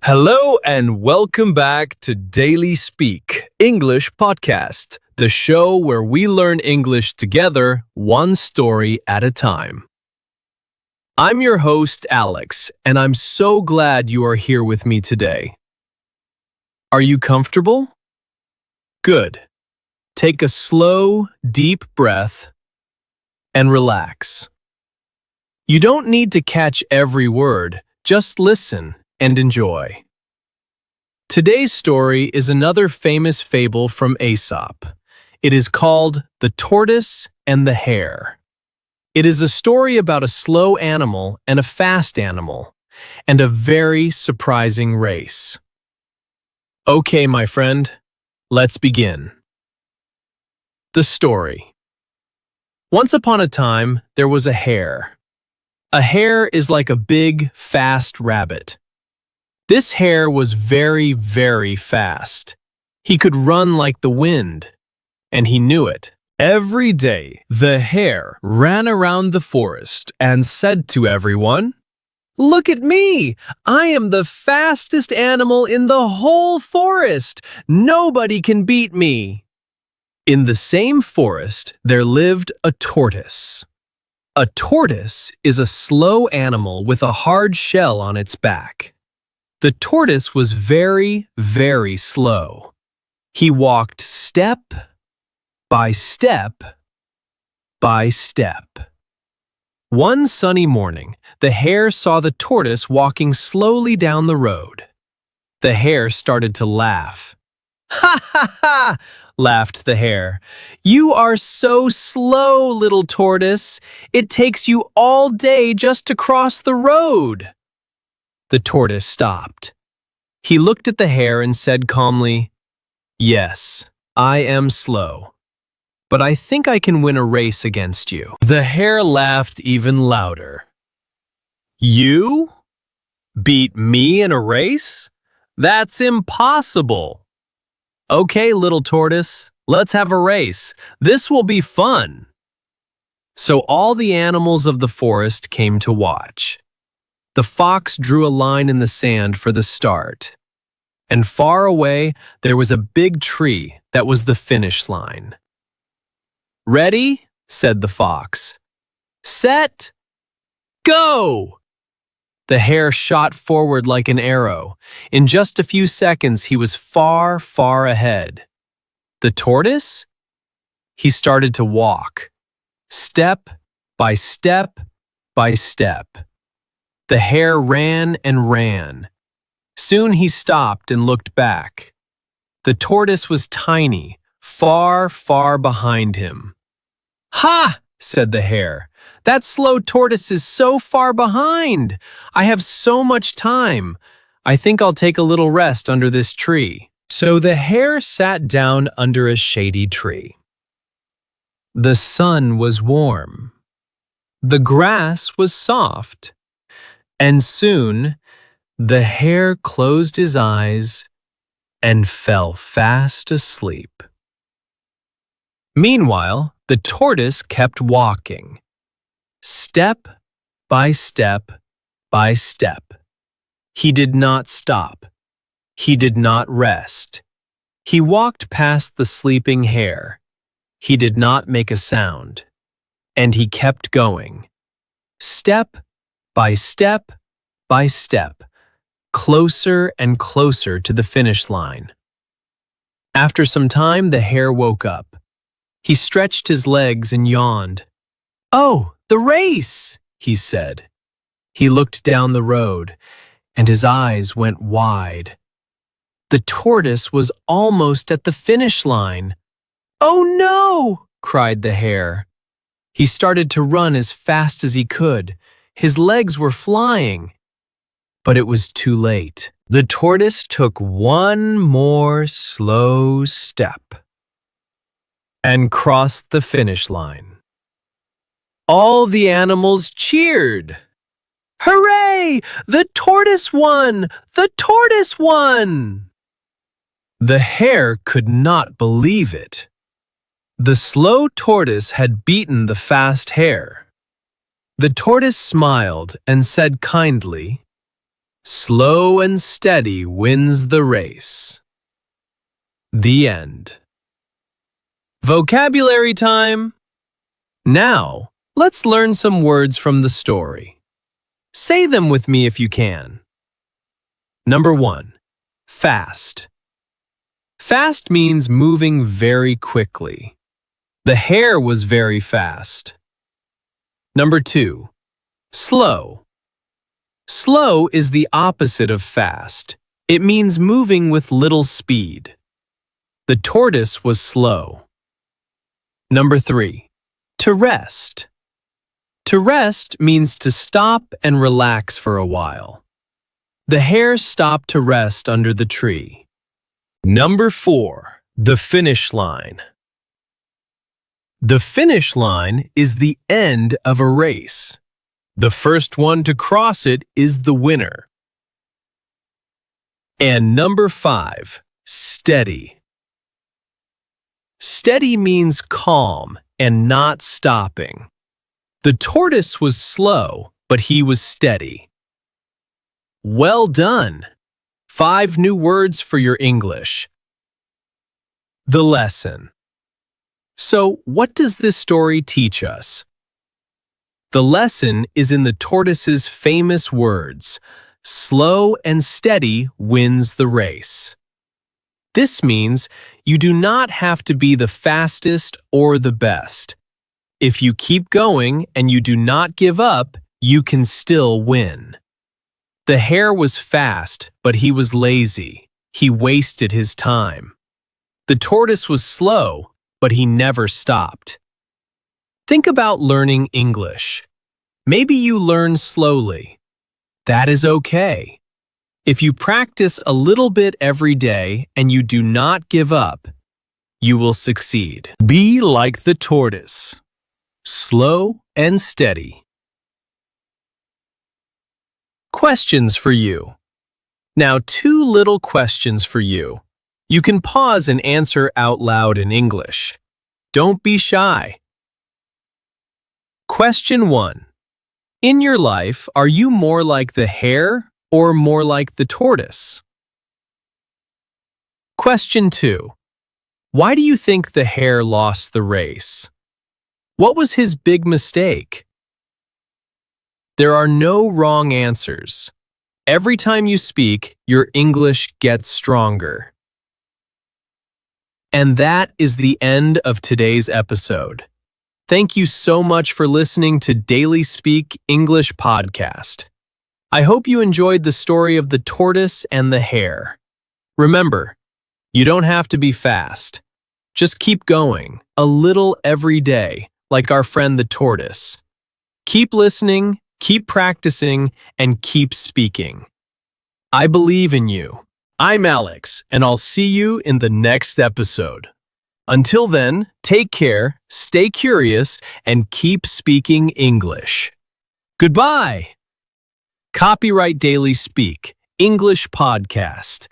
Hello and welcome back to Daily Speak English Podcast, the show where we learn English together, one story at a time. I'm your host, Alex, and I'm so glad you are here with me today. Are you comfortable? Good. Take a slow, deep breath and relax. You don't need to catch every word, just listen and enjoy. Today's story is another famous fable from Aesop. It is called The Tortoise and the Hare. It is a story about a slow animal and a fast animal, and a very surprising race. Okay, my friend, let's begin. The story. Once upon a time, there was a hare. A hare is like a big, fast rabbit. This hare was very, very fast. He could run like the wind, and he knew it. Every day, the hare ran around the forest and said to everyone, "Look at me! I am the fastest animal in the whole forest! Nobody can beat me!" In the same forest, there lived a tortoise. A tortoise is a slow animal with a hard shell on its back. The tortoise was very, very slow. He walked step by step by step. One sunny morning, the hare saw the tortoise walking slowly down the road. The hare started to laugh. "Ha ha ha!" laughed the hare. "You are so slow, little tortoise. It takes you all day just to cross the road." The tortoise stopped. He looked at the hare and said calmly, "Yes, I am slow, but I think I can win a race against you." The hare laughed even louder. "You? Beat me in a race? That's impossible." "Okay, little tortoise, let's have a race. This will be fun." So all the animals of the forest came to watch. The fox drew a line in the sand for the start. And far away, there was a big tree that was the finish line. "Ready?" said the fox. "Set, go!" The hare shot forward like an arrow. In just a few seconds, he was far, far ahead. The tortoise? He started to walk, step by step by step. The hare ran and ran. Soon he stopped and looked back. The tortoise was tiny, far, far behind him. "Ha!" said the hare. "That slow tortoise is so far behind. I have so much time. I think I'll take a little rest under this tree." So the hare sat down under a shady tree. The sun was warm. The grass was soft. And soon, the hare closed his eyes and fell fast asleep. Meanwhile, the tortoise kept walking, step by step by step. He did not stop. He did not rest. He walked past the sleeping hare. He did not make a sound. And he kept going, step by step by step, closer and closer to the finish line. After some time, the hare woke up. He stretched his legs and yawned. "Oh, the race!" he said. He looked down the road, and his eyes went wide. The tortoise was almost at the finish line. "Oh no!" cried the hare. He started to run as fast as he could. His legs were flying. But it was too late. The tortoise took one more slow step and crossed the finish line. All the animals cheered. "Hooray! The tortoise won! The tortoise won!" The hare could not believe it. The slow tortoise had beaten the fast hare. The tortoise smiled and said kindly, Slow and steady wins the race. The end. Vocabulary time. Now, let's learn some words from the story. Say them with me if you can. Number 1. Fast. Fast means moving very quickly. The hare was very fast. Number 2. Slow. Slow is the opposite of fast. It means moving with little speed. The tortoise was slow. Number 3. To rest. To rest means to stop and relax for a while. The hare stopped to rest under the tree. Number 4. The finish line. The finish line is the end of a race. The first one to cross it is the winner. And number 5. Steady. Steady means calm and not stopping. The tortoise was slow, but he was steady. Well done! 5 new words for your English. The lesson. So, what does this story teach us? The lesson is in the tortoise's famous words, "Slow and steady wins the race." This means you do not have to be the fastest or the best. If you keep going and you do not give up, you can still win. The hare was fast, but he was lazy. He wasted his time. The tortoise was slow, but he never stopped. Think about learning English. Maybe you learn slowly. That is okay. If you practice a little bit every day and you do not give up, you will succeed. Be like the tortoise. Slow and steady. Questions for you. Now, 2 little questions for you. You can pause and answer out loud in English. Don't be shy. Question 1. In your life, are you more like the hare or more like the tortoise? Question 2. Why do you think the hare lost the race? What was his big mistake? There are no wrong answers. Every time you speak, your English gets stronger. And that is the end of today's episode. Thank you so much for listening to Daily Speak English Podcast. I hope you enjoyed the story of the tortoise and the hare. Remember, you don't have to be fast. Just keep going, a little every day, like our friend the tortoise. Keep listening, keep practicing, and keep speaking. I believe in you. I'm Alex, and I'll see you in the next episode. Until then, take care, stay curious, and keep speaking English. Goodbye! Copyright Daily Speak English Podcast.